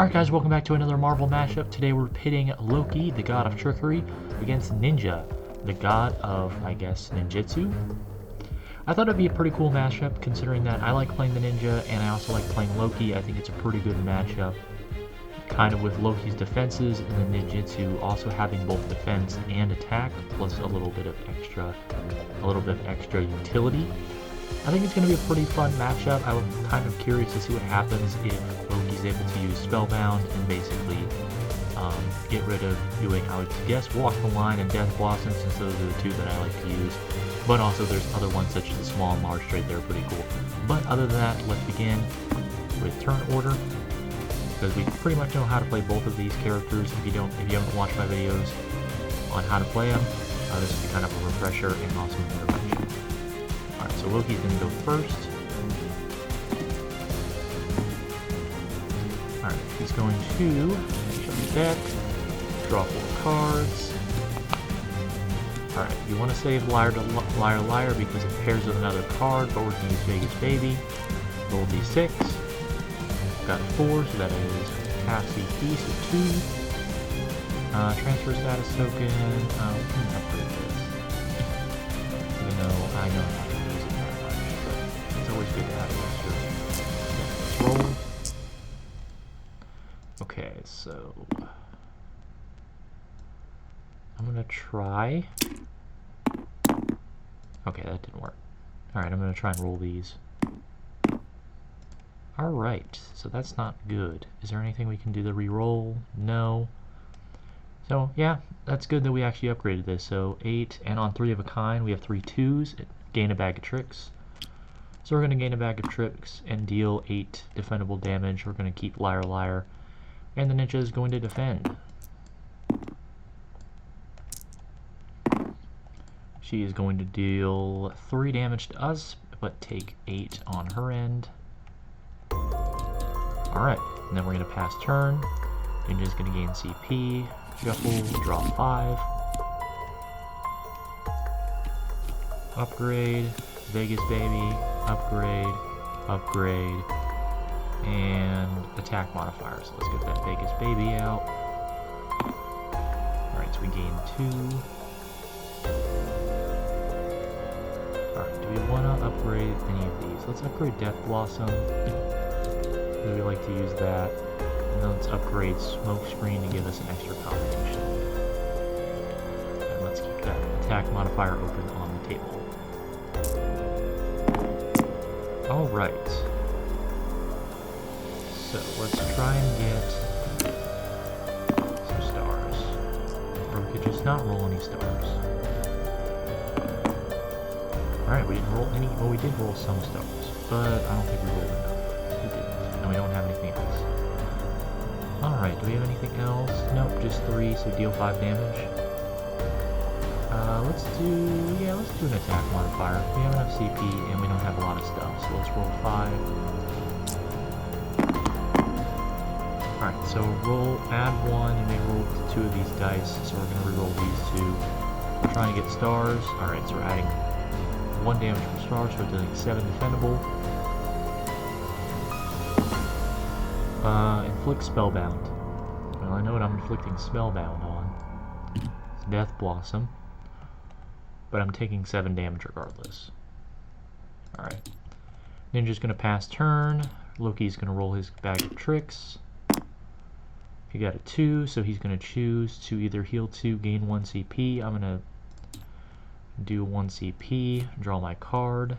Alright guys, welcome back to another Marvel mashup. Today we're pitting Loki, the god of trickery, against Ninja, the god of, I guess, ninjutsu. I thought it'd be a pretty cool mashup considering that I like playing the ninja and I also like playing Loki. I think it's a pretty good matchup, kind of with Loki's defenses and the ninjutsu also having both defense and attack, plus a little bit of extra utility. I think it's going to be a pretty fun matchup. I'm kind of curious to see what happens if Loki's able to use Spellbound and basically get rid of doing, I would guess, Walk the Line and Death Blossom, since those are the two that I like to use. But also there's other ones such as the Small and Large Trade, they're pretty cool. But other than that, let's begin with turn order, because we pretty much know how to play both of these characters. If you haven't watched my videos on how to play them, this will be kind of a refresher and also an introduction. Alright, so Loki's going to go first. Alright, he's going to show his deck, draw 4 cards. Alright, you want to save Liar to Liar because it pairs with another card, but we're going to use Vegas Baby. Roll D6. Got a 4, so that is half CP, so 2. Transfer status token. We can upgrade this. Even though I know how to use it that much, but it's always good to have an extra. Let's roll. Okay, so I'm gonna try. Okay, that didn't work. Alright, I'm gonna try and roll these. Alright, so that's not good. Is there anything we can do to re-roll? No. So, yeah, that's good that we actually upgraded this. So, 8, and on 3 of a kind, we have 3 2s. Gain a bag of tricks. So we're going to gain a bag of tricks and deal 8 defendable damage. We're going to keep Liar Liar. And the ninja is going to defend. She is going to deal 3 damage to us, but take 8 on her end. Alright, and then we're going to pass turn. Ninja's going to gain CP. Shuffle, draw 5. Upgrade, Vegas Baby, upgrade, upgrade, and attack modifier. So let's get that Vegas Baby out. Alright, so we gain 2. Alright, do we want to upgrade any of these? Let's upgrade Death Blossom. We like to use that. And then let's upgrade Smoke Screen to give us an extra combination. And let's keep that attack modifier open on the table. Alright. So let's try and get some stars. Or we could just not roll any stars. Alright, we didn't roll any. Well, we did roll some stars, but I don't think we rolled enough. We didn't. And we don't have anything else. Alright, do we have anything else? Nope, just 3, so deal 5 damage. Let's do an attack modifier. We have enough CP and we don't have a lot of stuff, so let's roll 5. Alright, so add 1, you may roll 2 of these dice, so we're going to reroll these 2. We're trying to get stars. Alright, so we're adding 1 damage from stars, so we're dealing 7 defendable. Inflict Spellbound. Well, I know what I'm inflicting Spellbound on. It's Death Blossom. But I'm taking 7 damage regardless. Alright. Ninja's going to pass turn. Loki's going to roll his bag of tricks. He got a 2, so he's going to choose to either heal 2, gain 1 CP. I'm going to do 1 CP, draw my card.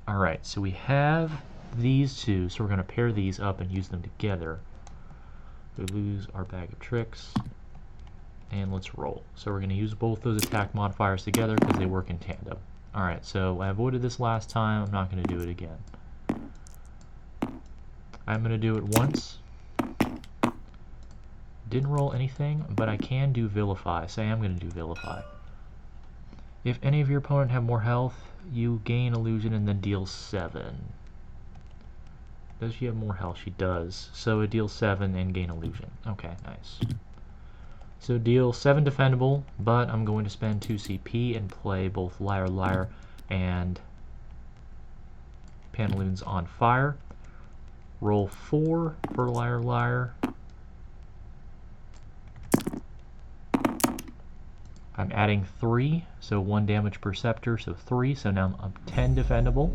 Alright, so we have these 2, so we're going to pair these up and use them together. We lose our bag of tricks. And let's roll. So we're going to use both those attack modifiers together because they work in tandem. Alright, so I avoided this last time. I'm not going to do it again. I'm going to do it once. Didn't roll anything, but I can do Vilify. So I am going to do Vilify. If any of your opponent have more health, you gain illusion and then deal 7. Does she have more health? She does. So it deals 7 and gain illusion. Okay, nice. So deal 7 defendable, but I'm going to spend 2 CP and play both Liar Liar and Pantaloons on Fire. Roll 4 for Liar Liar. I'm adding 3, so 1 damage per scepter, so 3, so now I'm 10 defendable.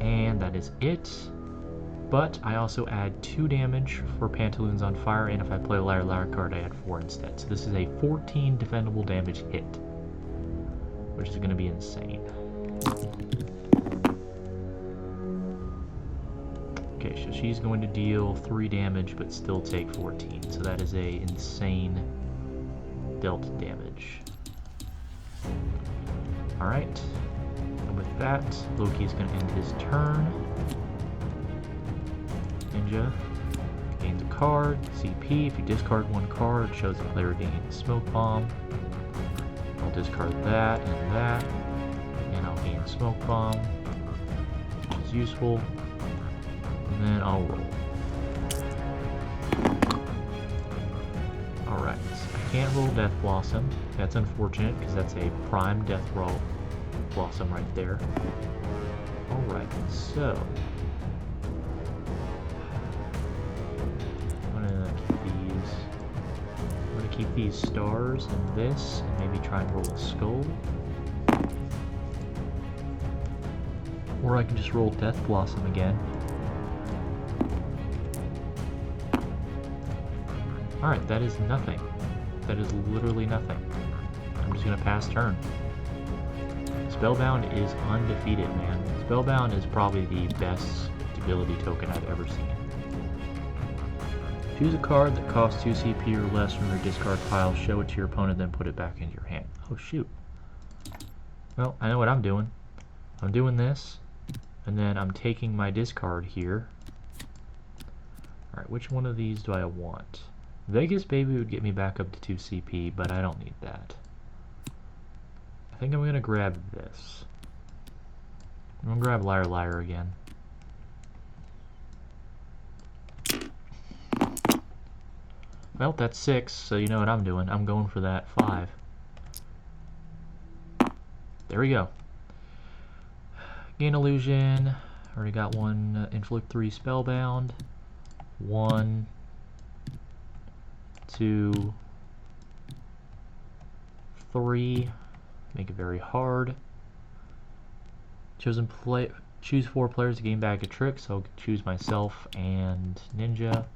And that is it. But I also add 2 damage for Pantaloons on Fire, and if I play a Liar Liar card, I add 4 instead. So this is a 14 defendable damage hit, which is going to be insane. Okay, so she's going to deal 3 damage, but still take 14. So that is a insane dealt damage. Alright, and with that, Loki is going to end his turn. Ninja gains a card, CP. If you discard 1 card, shows the player gains Smoke Bomb. I'll discard that, and I'll gain Smoke Bomb, which is useful. And then I'll roll. Alright, I can't roll Death Blossom. That's unfortunate, because that's a prime Death Blossom right there. Alright, so keep these stars and this, and maybe try and roll a skull. Or I can just roll Death Blossom again. Alright, that is nothing. That is literally nothing. I'm just gonna pass turn. Spellbound is undefeated, man. Spellbound is probably the best ability token I've ever seen. Choose a card that costs 2 CP or less from your discard pile, show it to your opponent, then put it back into your hand. Oh shoot. Well, I know what I'm doing. I'm doing this, and then I'm taking my discard here. Alright, which one of these do I want? Vegas Baby would get me back up to 2 CP, but I don't need that. I think I'm going to grab this. I'm going to grab Liar Liar again. Well, that's 6, so you know what I'm doing. I'm going for that 5. There we go. Gain Illusion. Already got 1. Inflict 3 Spellbound. 1, 2, 3. Make it very hard. Choose 4 players to gain back a trick, so I'll choose myself and Ninja.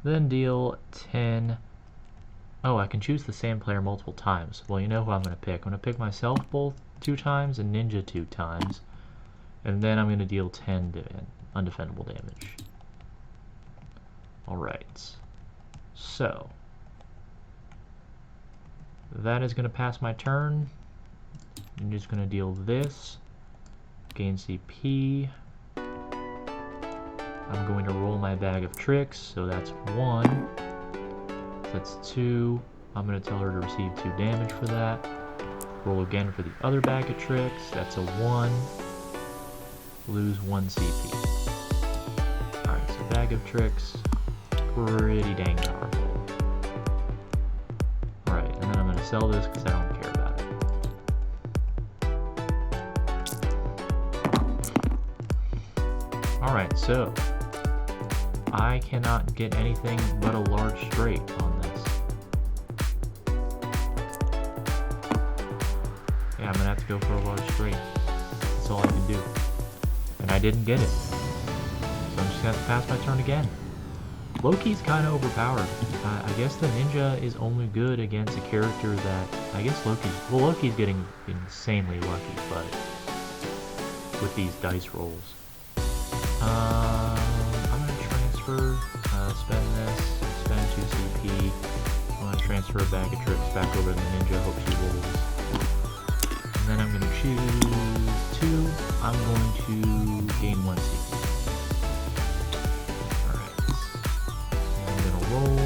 Then deal 10. Oh, I can choose the same player multiple times. Well, you know who I'm going to pick. I'm going to pick myself both 2 times and Ninja 2 times. And then I'm going to deal 10 undefendable damage. Alright. So, that is going to pass my turn. I'm just going to deal this. Gain CP. I'm going to roll my bag of tricks, so that's 1. That's 2. I'm going to tell her to receive 2 damage for that. Roll again for the other bag of tricks. That's a 1. Lose 1 CP. Alright, so bag of tricks. Pretty dang powerful. Alright, and then I'm going to sell this because I don't care about it. Alright, so I cannot get anything but a large straight on this. Yeah, I'm gonna have to go for a large straight. That's all I can do. And I didn't get it. So I'm just gonna have to pass my turn again. Loki's kind of overpowered. I guess the ninja is only good against a character that... I guess Loki's getting insanely lucky, but... with these dice rolls. I'm going to transfer, spend this, spend 2 CP. I'm going to transfer a bag of tricks back over to the ninja, hope she rolls. And then I'm going to choose 2. I'm going to gain 1 CP. Alright. I'm going to roll.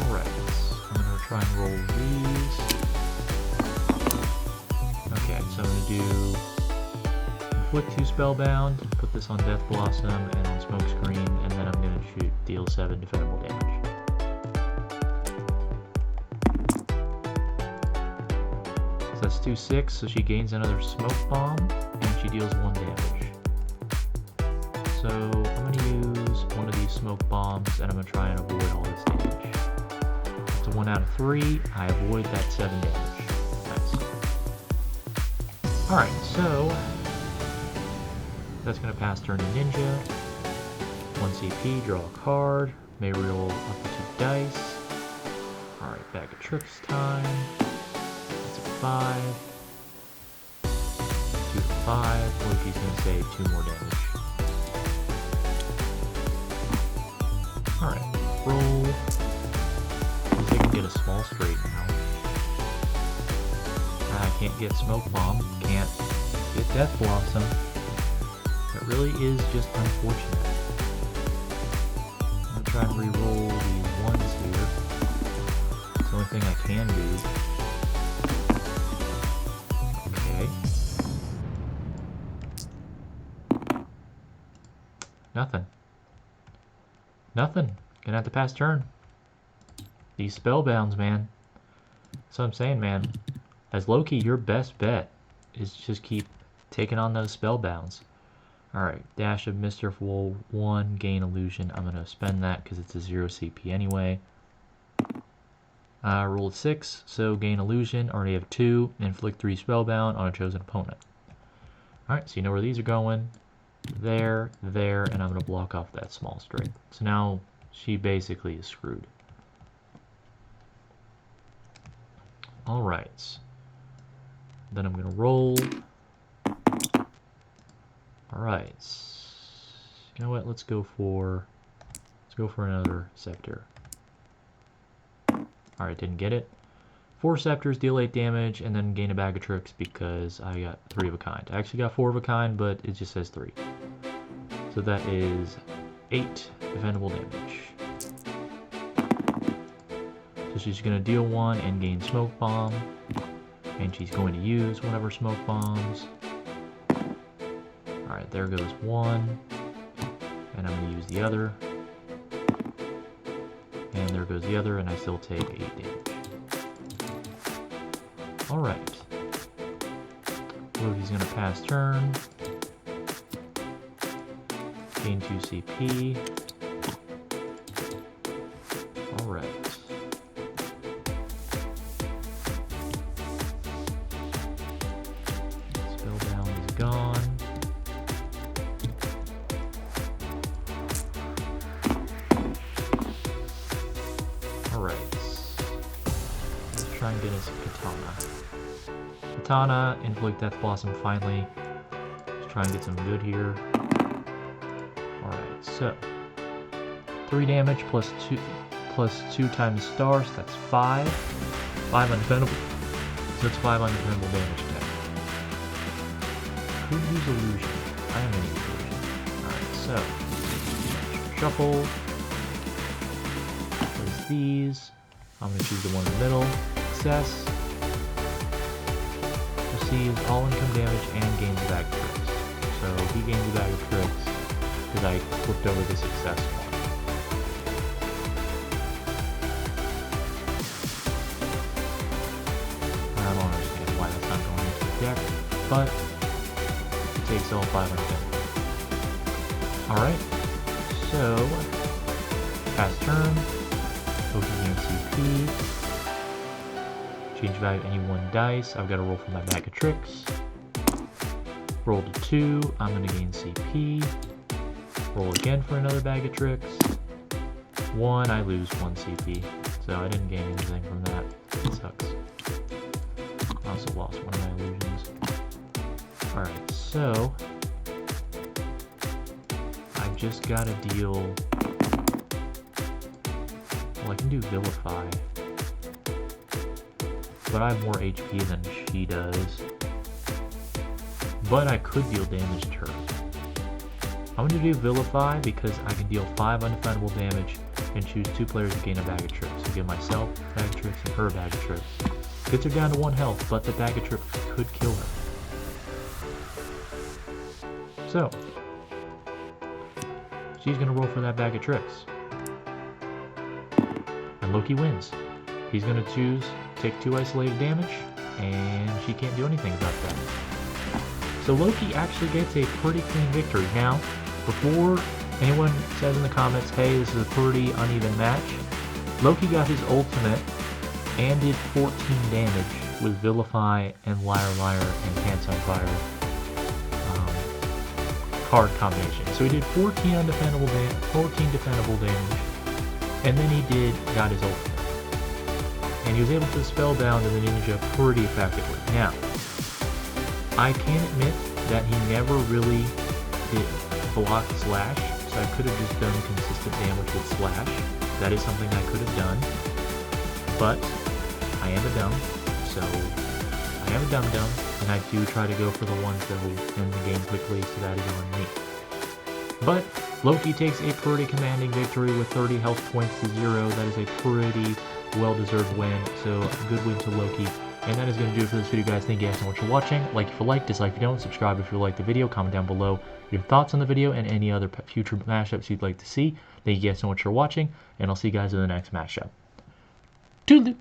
Alright. I'm going to try and roll these. Okay, so I'm going to do Inflict 2 Spellbound, put this on Death Blossom and on Smokescreen, and then I'm going to deal 7 defendable damage. So that's 2/6, so she gains another Smoke Bomb, and she deals 1 damage. So I'm going to use one of these smoke bombs, and I'm going to try and avoid all this damage. It's a 1 out of 3. I avoid that 7 damage. Nice. Alright, so that's going to pass turn to Ninja. 1 CP, draw a card. May roll up to 2 dice. Alright, bag of tricks time. That's a 5. 2 to 5. Loki's going to save 2 more damage. Alright, roll. At least I can get a small straight now. I can't get Smoke Bomb. Can't get Death Blossom. That really is just unfortunate. I'm going to try and re-roll these ones here. It's the only thing I can do. Okay. Nothing. Nothing. Gonna have to pass turn. These spellbounds, man. That's what I'm saying, man. As Loki, your best bet is just keep taking on those spellbounds. Alright, Dash of Mischief will 1, gain illusion. I'm gonna spend that because it's a 0 CP anyway. Rolled 6, so gain illusion. Already have 2. Inflict 3 spellbound on a chosen opponent. Alright, so you know where these are going. There, and I'm going to block off that small straight. So now she basically is screwed. Alright. Then I'm going to roll. Alright. You know what? Let's go for another Scepter. Alright, didn't get it. 4 Scepters, deal 8 damage, and then gain a bag of tricks because I got 3 of a kind. I actually got 4 of a kind, but it just says 3. So that is 8 defendable damage. So she's going to deal 1 and gain Smoke Bomb. And she's going to use one of her Smoke Bombs. Alright, there goes 1. And I'm going to use the other. And there goes the other, and I still take 8 damage. Alright. Loki's going to pass turn. Gain 2 CP. Alright. Spellbound is gone. Alright. Let's try and get us Katana. Katana, inflict Death Blossom finally. Let's try and get some good here. Alright, so 3 damage plus 2 times stars, that's 5. 5 undefendable. So it's 5 undefendable damage attack. Could use illusion. I am going to use illusion. Alright, so shuffle. Place these. I'm going to choose the one in the middle. Success. Receives all income damage and gains a bag of tricks. So he gains a bag of tricks because I flipped over the success one. I don't understand why that's not going into the deck, but it takes all 500. Alright, so pass turn, Loki gains CP, change value any 1 dice, I've got to roll for my bag of tricks, roll to 2, I'm going to gain CP, roll again for another bag of tricks, 1, I lose 1 CP, so I didn't gain anything from that, it sucks. I also lost one of my illusions. Alright, so I've just got to deal, well I can do Vilify, but I have more HP than she does, but I could deal damage to her. I'm going to do Vilify because I can deal 5 undefendable damage and choose 2 players to gain a bag of tricks. So give myself a bag of tricks and her a bag of tricks. Gets her down to 1 health, but the bag of tricks could kill her. So, she's going to roll for that bag of tricks. And Loki wins. He's going to choose, take 2 isolated damage, and she can't do anything about that. So Loki actually gets a pretty clean victory. Now, before anyone says in the comments, hey, this is a pretty uneven match, Loki got his ultimate and did 14 damage with Vilify and Liar Liar and Pants on Fire card combination. So he did 14 defendable damage, and then he got his ultimate. And he was able to spell down the ninja pretty effectively. Now, I can admit that he never really did block slash, so I could have just done consistent damage with slash. That is something I could have done, but I am a dumb, so I am a dum-dum, and I do try to go for the ones that will end the game quickly, so that is on me. But Loki takes a pretty commanding victory with 30 health points to 0. That is a pretty well-deserved win, so a good win to Loki. And that is going to do it for this video, guys. Thank you guys so much for watching. Like if you like, dislike if you don't, subscribe if you like the video, comment down below your thoughts on the video and any other future mashups you'd like to see. Thank you guys so much for watching, and I'll see you guys in the next mashup. Toodaloo!